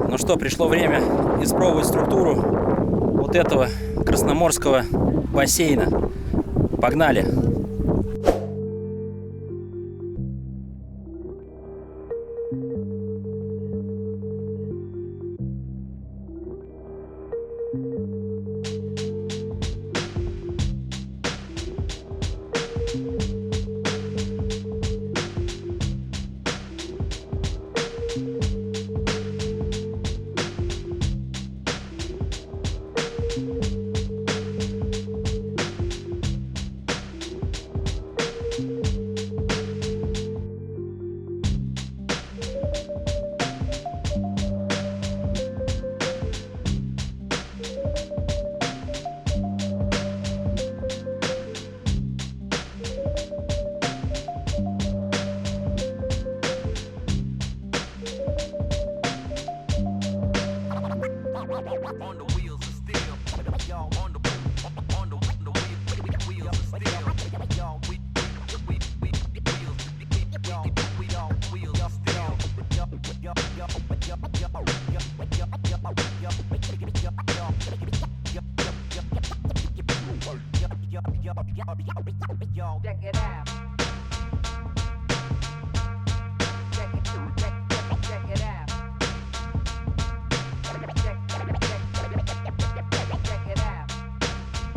Ну что, пришло время испробовать структуру вот этого красноморского бассейна. Погнали!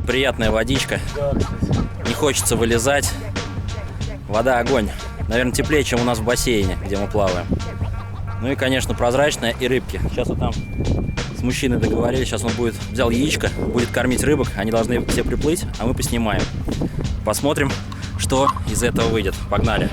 Приятная водичка. Не хочется вылезать. Вода огонь. Наверное, теплее, чем у нас в бассейне, где мы плаваем. Ну и, конечно, прозрачная и рыбки. Сейчас вот там с мужчиной договорились. Сейчас он взял яичко, будет кормить рыбок. Они должны все приплыть, а мы поснимаем. Посмотрим, что из этого выйдет. Погнали!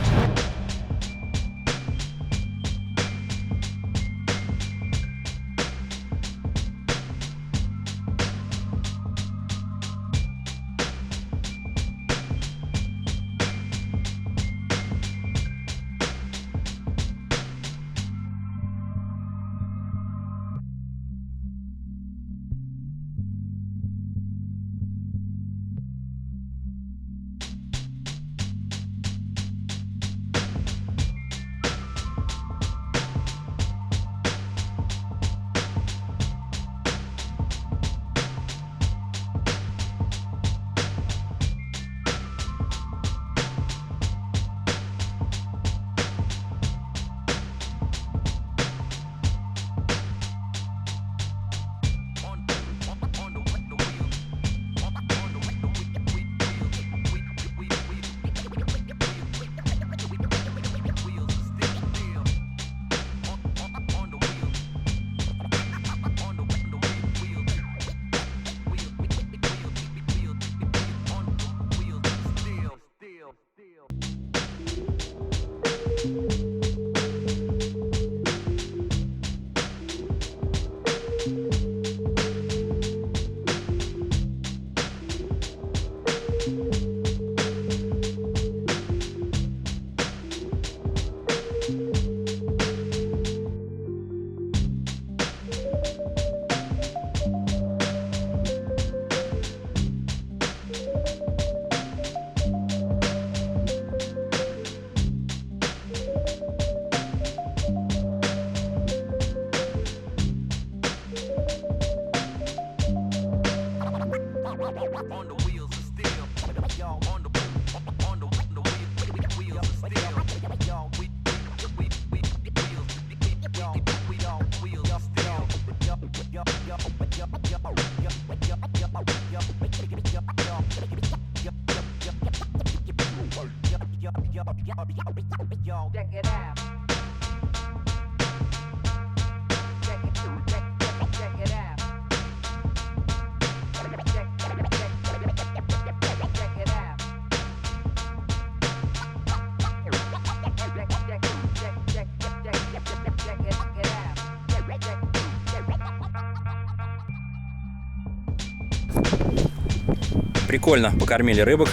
Прикольно покормили рыбок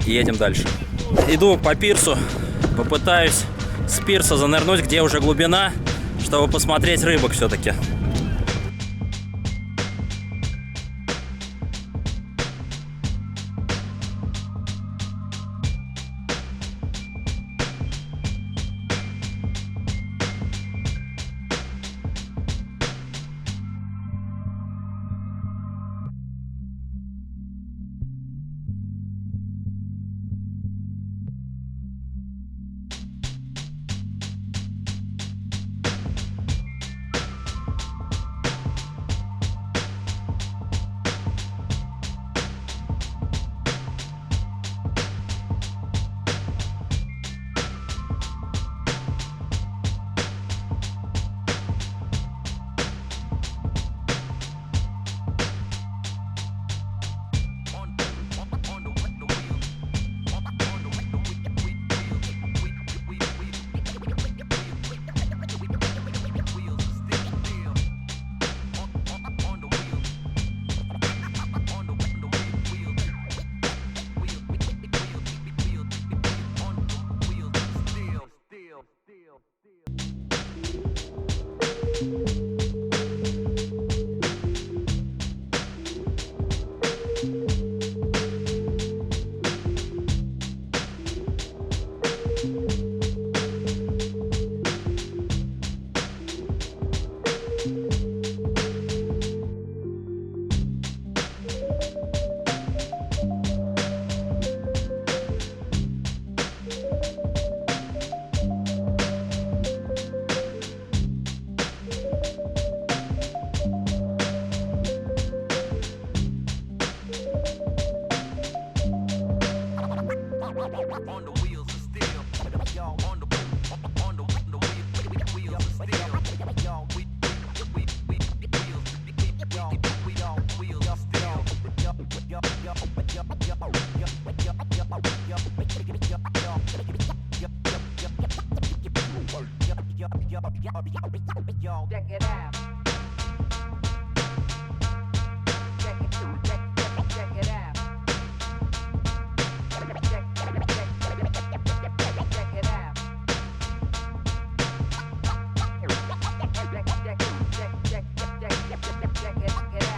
и едем дальше. Иду по пирсу, попытаюсь с пирса занырнуть, где уже глубина, чтобы посмотреть рыбок все-таки.